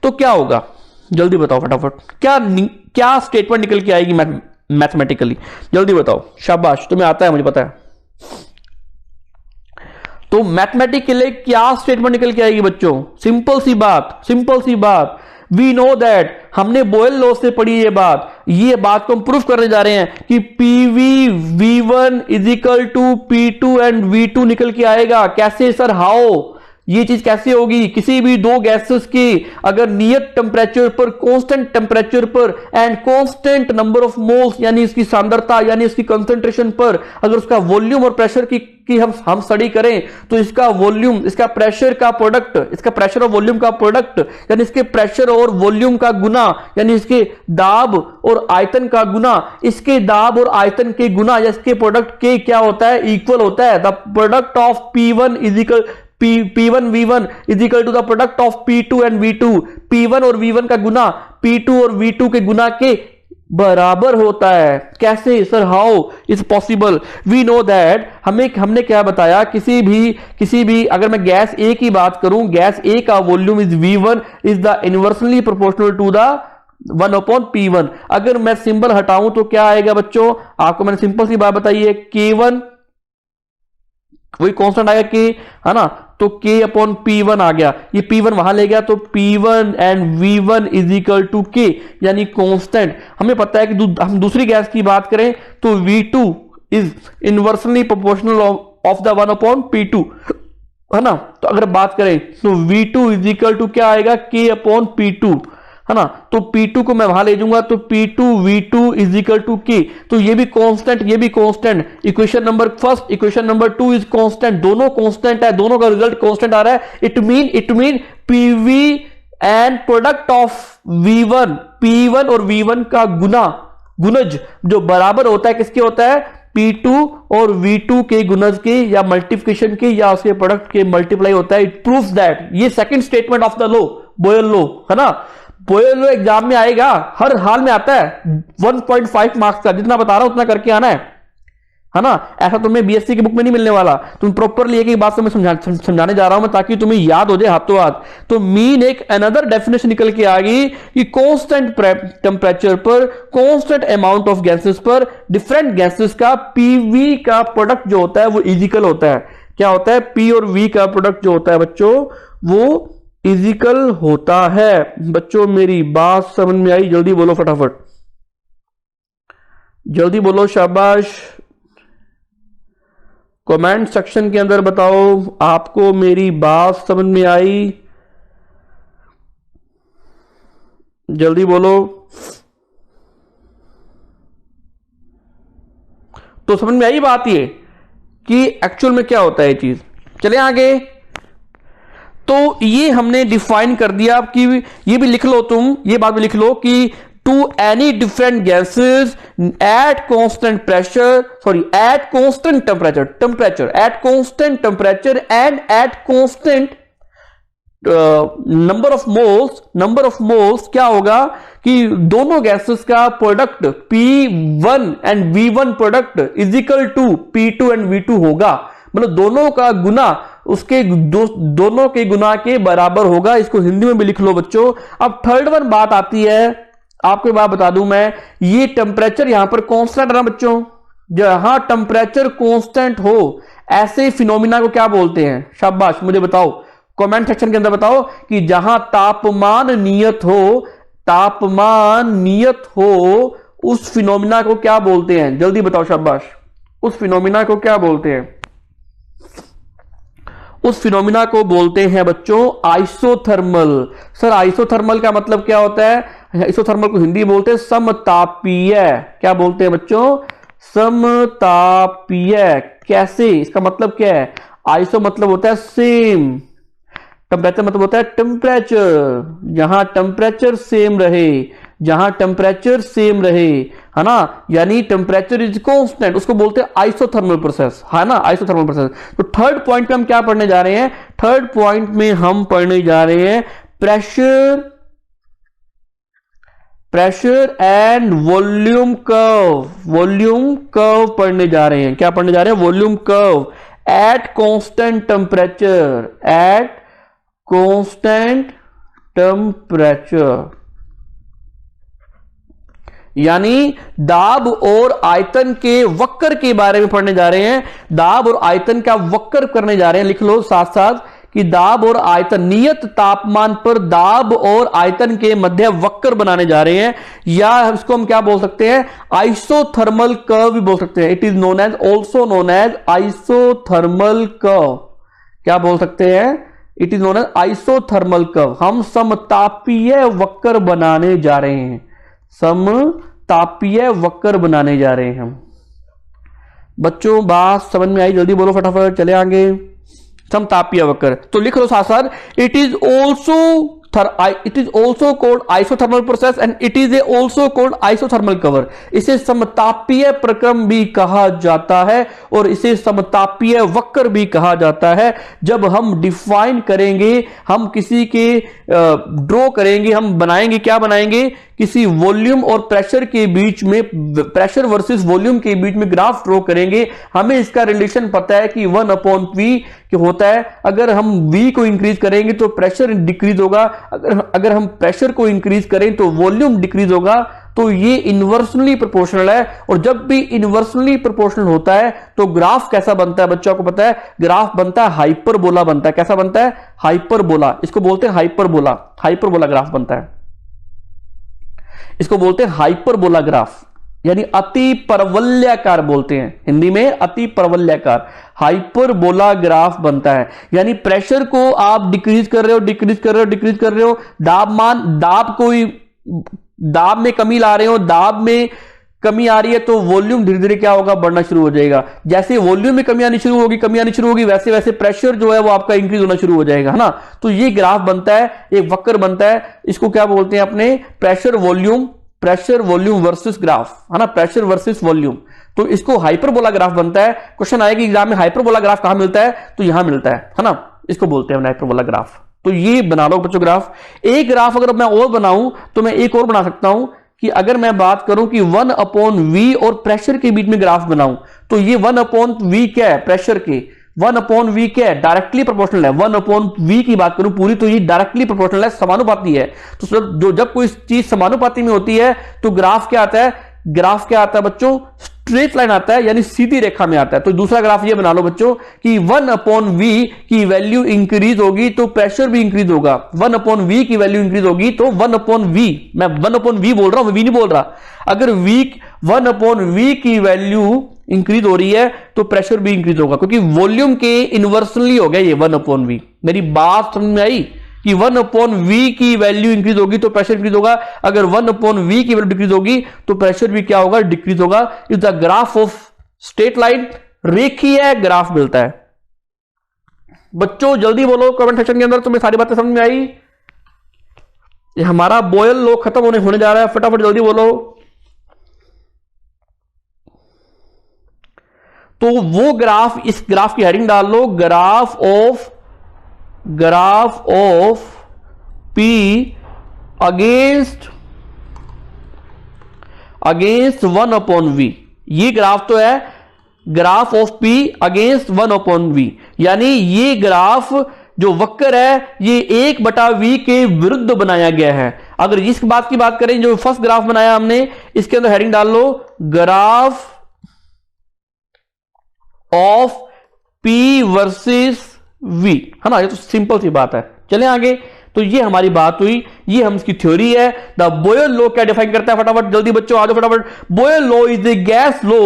तो क्या होगा? जल्दी बताओ फटाफट, क्या स्टेटमेंट निकल के आएगी मैथमेटिकली? जल्दी बताओ। शाबाश, तुम्हें आता है, मुझे पता है। तो मैथमेटिकली क्या स्टेटमेंट निकल के आएगी बच्चों? सिंपल सी बात, वी नो दैट, हमने बॉयल लॉ से पढ़ी ये बात को हम प्रूफ करने जा रहे हैं कि PV V1 is equal to P2 and V2 निकल के आएगा। कैसे सर? हाउ? ये चीज कैसे होगी? किसी भी दो गैसेस की अगर नियत टेम्परेचर पर, कांस्टेंट टेम्परेचर पर and constant number of moles यानी इसकी सांद्रता यानी इसकी कंसंट्रेशन पर अगर उसका वॉल्यूम और प्रेशर की हम स्टडी करें, तो इसका वॉल्यूम, इसका प्रेशर का प्रोडक्ट, इसका प्रेशर और वॉल्यूम का प्रोडक्ट यानी इसके प्रेशर और वॉल्यूम का गुना, यानी इसके दाब और आयतन का गुना, इसके दाब और आयतन के गुना या इसके प्रोडक्ट के क्या होता है? इक्वल होता है। The product of P1 is equal P1 V1 is equal to the product of P2 and V2। P1 और V1 का गुना P2 और V2 के गुना के बराबर होता है। कैसे sir? How is possible? We know that, हमने क्या बताया? किसी भी अगर मैं गैस ए की बात करूं, गैस ए का volume is V1 is the inversely proportional to the 1/P1। अगर मैं सिंबल हटाऊं तो क्या आएगा बच्चों? आपको मैंने सिंपल सी बात बताई है, K1 वही कांस्टेंट आएगा K, है ना। तो K/P1 आ गया, ये P1 वहां ले गया तो P1 and V1 is equal to K यानी कांस्टेंट। हमें पता है कि हम दूसरी गैस की बात करें तो V2 is inversely proportional of the 1/P2, है ना। तो अगर बात करें तो V2 इज इक्वल टू क्या आएगा? K/P2, है ना। तो P2 को मैं वहां ले जाऊंगा तो P2 V2 is equal to K। तो ये भी कांस्टेंट, ये भी constant. Equation number first, equation number 2 is constant, दोनों कांस्टेंट है, दोनों का रिजल्ट कांस्टेंट आ रहा है। It mean PV and product of V1, P1 और V1 का गुनज जो बराबर होता है, किसके होता है? P2 और V2 के गुणज के या मल्टीप्लिकेशन के या उसके प्रोडक्ट के मल्टीप्लाई होता है। इट प्रूव्स दैट, ये second statement of the law, बोयल लॉ, है ना। बोयल लॉ एग्जाम में आएगा, हर हाल में आता है। 1.5 मार्क्स का, जितना बता रहा हूं उतना करके आना है ना। ऐसा तुम्हें बीएससी की बुक में नहीं मिलने वाला। तुम प्रॉपरली एक एक बात से मैं समझाने जा रहा हूं मैं, ताकि तुम्हें याद हो जाए हाथों हाथ। तो मीन एक अनदर डेफिनेशन निकल के आ गई कि कांस्टेंट टेम्परेचर पर, कांस्टेंट अमाउंट ऑफ गैसेस पर डिफरेंट गैसेस का पीवी का प्रोडक्ट जो होता है वो इजिकल होता है। क्या होता है? पी और वी का प्रोडक्ट जो होता है बच्चों वो इजिकल होता है। बच्चों मेरी बात समझ में आई? जल्दी बोलो, फटाफट जल्दी बोलो, शाबाश। कमेंट सेक्शन के अंदर बताओ आपको मेरी बात समझ में आई, जल्दी बोलो। तो समझ में आई बात ये कि एक्चुअल में क्या होता है ये चीज। चले आगे। तो ये हमने डिफाइन कर दिया कि ये भी लिख लो, तुम ये बात भी लिख लो कि to any different gases at constant pressure, at constant temperature at constant temperature and at constant number of moles क्या होगा कि दोनों गैसेस का product P1 and V1 product is equal to P2 and V2 होगा। मतलब दोनों का गुना उसके दोनों के गुना के बराबर होगा। इसको हिंदी में भी लिख लो बच्चों। अब थर्ड वन बात आती है, आपको एक बात बता दूं मैं, ये टेम्परेचर यहां पर कांस्टेंट है ना बच्चों। जहां टेम्परेचर कांस्टेंट हो ऐसे फिनोमिना को क्या बोलते हैं? शाबाश, मुझे बताओ कमेंट सेक्शन के अंदर बताओ कि जहां तापमान नियत हो उस फिनोमिना को क्या बोलते हैं? जल्दी बताओ, शाबाश। उस फिनोमिना को क्या बोलते हैं? उस फिनोमिना को बोलते हैं बच्चों आइसोथर्मल। सर आइसोथर्मल का मतलब क्या होता है? आइसोथर्मल को हिंदी बोलते हैं समतापीय। क्या बोलते हैं बच्चों? समतापीय। कैसे? इसका मतलब क्या है? आइसो मतलब होता है सेम, टेम्परेचर मतलब होता है टेम्परेचर। जहां टेम्परेचर सेम रहे, है ना, यानी टेम्परेचर इज कांस्टेंट, उसको बोलते हैं आइसोथर्मल प्रोसेस, है ना, आइसोथर्मल प्रोसेस। तो थर्ड पॉइंट में हम क्या पढ़ने जा रहे हैं? थर्ड पॉइंट में हम पढ़ने जा रहे हैं प्रेशर एंड वॉल्यूम कर्व पढ़ने जा रहे हैं। क्या पढ़ने जा रहे हैं? Volume curve at constant temperature, यानी दाब और आयतन के वक्र के बारे में पढ़ने जा रहे हैं। दाब और आयतन का वक्र करने जा रहे हैं। लिख लो साथ साथ कि दाब और आयतन, नियत तापमान पर दाब और आयतन के मध्य वक्र बनाने जा रहे हैं, या इसको हम क्या बोल सकते हैं? आइसोथर्मल कर्व भी बोल सकते हैं। It is also known as isothermal curve. क्या बोल सकते हैं? It is known as isothermal curve. हम समतापीय वक्र बनाने जा रहे हैं। समतापीय वक्र बनाने जा रहे हैं हम। बच्चों बात समझ में आई? जल्दी बोलो फटाफट, चले आगे। समतापीय वक्र तो लिख लो साथ साथ। It is also cold isothermal process and it is also cold isothermal cover. इसे समतापीय प्रक्रम भी कहा जाता है और इसे समतापीय वक्र भी कहा जाता है। जब हम डिफाइन करेंगे, हम किसी के ड्रॉ करेंगे, हम बनाएंगे, क्या बनाएंगे? किसी वॉल्यूम और प्रेशर के बीच में, प्रेशर वर्सेस वॉल्यूम के बीच में ग्राफ ड्रॉ करेंगे। हमें इसका रिलेशन पता है कि 1/V होता है। अगर हम V को इंक्रीज करेंगे तो प्रेशर डिक्रीज होगा, अगर हम प्रेशर को इंक्रीज करें तो वॉल्यूम डिक्रीज होगा। तो ये इनवर्सली प्रोपोर्शनल है, और जब भी इनवर्सली प्रोपोर्शनल होता है तो ग्राफ कैसा बनता है? बच्चों को पता है, ग्राफ बनता है हाइपरबोला बनता है। कैसा बनता है? हाइपरबोला। इसको बोलते हैं हाइपरबोला। हाइपरबोला ग्राफ बनता है, इसको बोलते हैं हाइपरबोला ग्राफ, यानी अति परवलयाकार बोलते हैं हिंदी में, अति परवलयाकार हाइपरबोला ग्राफ बनता है। यानी प्रेशर को आप डिक्रीज कर रहे हो, दाब में कमी ला रहे हो, दाब में कमी आ रही है तो वॉल्यूम धीरे धीरे क्या होगा? बढ़ना शुरू हो जाएगा। जैसे वॉल्यूम में कमी आनी शुरू होगी, वैसे वैसे प्रेशर जो है वो आपका इंक्रीज होना शुरू हो जाएगा, है ना। तो ये ग्राफ बनता है, एक वक्र बनता है। इसको क्या बोलते हैं? अपने pressure volume pressure volume versus graph, है ना, प्रेशर वर्सेस वॉल्यूम, तो इसको हाइपरबोला ग्राफ बनता है। क्वेश्चन आएगा एग्जाम में हाइपरबोला ग्राफ कहां मिलता है, तो यहां मिलता है ना, इसको बोलते हैं हाइपरबोला ग्राफ। तो ये बना लो बच्चों ग्राफ। एक ग्राफ अगर मैं और बनाऊं तो मैं एक और बना सकता हूं कि अगर मैं बात करूं कि 1/v और प्रेशर के बीच में ग्राफ बनाऊं, तो ये 1/v क्या है, प्रेशर के 1/v क्या है, डायरेक्टली प्रोपोर्शनल है। 1/v की बात करूं पूरी, तो ये डायरेक्टली प्रोपोर्शनल है, समानुपाती है। तो जब कोई चीज समानुपाती में होती है तो ग्राफ क्या आता है, ग्राफ क्या आता है बच्चों, स्ट्रेट लाइन आता है, यानी सीधी रेखा में आता है। तो दूसरा ग्राफ ये बना लो बच्चों कि 1/v की वैल्यू इंक्रीज होगी तो प्रेशर भी इंक्रीज होगा। 1/v की वैल्यू इंक्रीज होगी तो 1/v, मैं 1/v बोल रहा हूं, v नहीं बोल रहा। अगर 1/v की वैल्यू इंक्रीज हो रही है तो प्रेशर भी इंक्रीज होगा, क्योंकि वॉल्यूम के इनवर्सली हो गया ये 1/v। मेरी बात समझ में आई कि 1/v की वैल्यू इंक्रीज होगी तो प्रेशर इंक्रीज होगा, अगर 1/v की वैल्यू डिक्रीज होगी तो प्रेशर भी क्या होगा, डिक्रीज होगा। Is the graph of straight line, रेखीय ग्राफ मिलता है। बच्चों जल्दी बोलो कमेंट सेक्शन के अंदर, तुम्हें सारी बातें समझ में आई। ये हमारा बॉयल लॉ खत्म होने जा रहा है, फटाफट जल्दी बोलो। तो वो ग्राफ, इस ग्राफ की हेडिंग डाल लो, graph of P against 1/v। ये ग्राफ तो है graph of P against 1/v, यानी ये ग्राफ जो वक्र है ये 1/v के विरुद्ध बनाया गया है। अगर इस बात की बात करें, जो फर्स्ट ग्राफ बनाया हमने, इसके अंदर हेडिंग डाल लो, graph of P versus v, है ना। ये तो सिंपल सी बात है। चलें आगे। तो ये हमारी बात हुई, ये हम इसकी थ्योरी है। द बॉयल लॉ क्या डिफाइन करता है, फटाफट जल्दी बच्चों आ जाओ फटाफट। Boyle law is a gas law,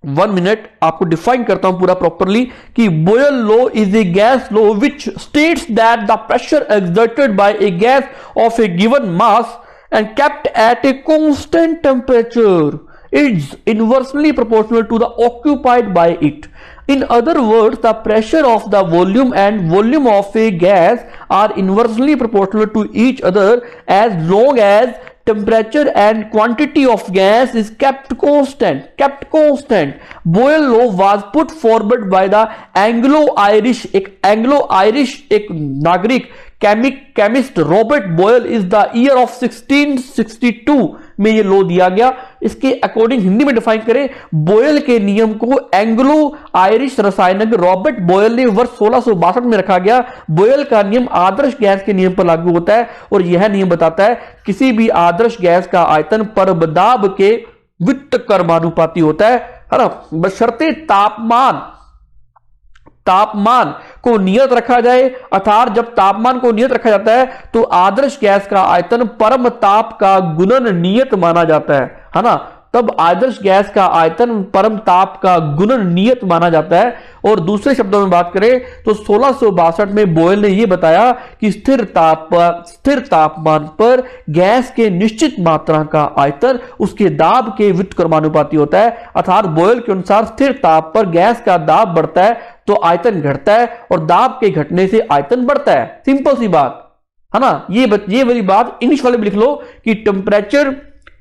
1 minute आपको डिफाइन करता हूं पूरा प्रॉपरली, कि Boyle law is a gas law which states that the pressure exerted by a gas of a given mass and kept at a constant temperature is inversely proportional to the occupied by it. In other words, the pressure of the volume and volume of a gas are inversely proportional to each other as long as temperature and quantity of gas is kept constant. Boyle law was put forward by the Anglo-Irish एक नागरिक chemist Robert Boyle is the year of 1662 में ये law दिया गया। इसके according Hindi में define करें, boil के नियम को एंग्लो आयरिश रसायनज्ञ रॉबर्ट बॉयल ने वर्ष 1662 में रखा गया। बॉयल का नियम आदर्श गैस के नियम पर लागू होता है और यह नियम बताता है किसी भी आदर्श गैस का आयतन परबदाब के व्युत्क्रमानुपाती होता है ना, बशर्ते तापमान को नियत रखा जाए। अर्थात जब तापमान को नियत रखा जाता है तो आदर्श गैस का आयतन परम ताप का गुणन नियत माना जाता है ना। तब आदर्श गैस का आयतन परम ताप का गुणन नियत माना जाता है। और दूसरे शब्दों में बात करें तो 1662 में बॉयल ने यह बताया कि स्थिर तापमान पर गैस के निश्चित मात्रा का आयतन उसके दाब के व्युत्क्रमानुपाती होता है। अर्थात बॉयल के अनुसार स्थिर ताप पर गैस का दाब बढ़ता है तो आयतन घटता है और दाब के घटने से आयतन बढ़ता है। सिंपल सी बात है ना। ये वाली बात इंग्लिश वाले में लिख लो कि टेम्परेचर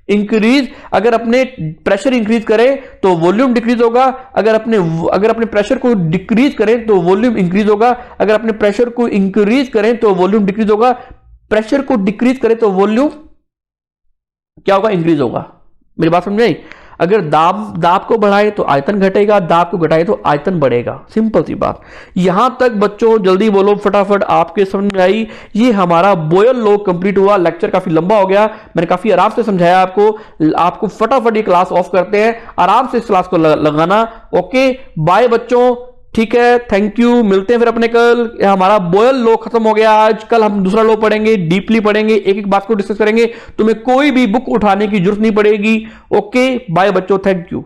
इंक्रीज, अगर अपने प्रेशर इंक्रीज करें तो वॉल्यूम डिक्रीज होगा, अगर अपने प्रेशर को डिक्रीज करें तो वॉल्यूम इंक्रीज होगा, अगर अपने प्रेशर को इंक्रीज करें तो वॉल्यूम डिक्रीज होगा, प्रेशर को डिक्रीज करें तो वॉल्यूम क्या होगा, इंक्रीज होगा। मेरी बात समझ में आई। अगर दाब को बढ़ाए तो आयतन घटेगा, दाब को घटाए तो आयतन बढ़ेगा। सिंपल सी बात। यहां तक बच्चों जल्दी बोलो फटाफट, आपके समझ में आई। ये हमारा बॉयल लॉ कंप्लीट हुआ। लेक्चर काफी लंबा हो गया, मैंने काफी आराम से समझाया आपको फटाफट ये क्लास ऑफ करते हैं, आराम से इस क्लास को लगाना। ओके बाय बच्चों, ठीक है, थैंक यू, मिलते हैं फिर अपने कल। हमारा बॉयल लॉ खत्म हो गया आज। कल हम दूसरा लॉ पढ़ेंगे, डीपली पढ़ेंगे, एक एक बात को डिस्कस करेंगे। तुम्हें कोई भी बुक उठाने की जरूरत नहीं पड़ेगी। ओके बाय बच्चों, थैंक यू।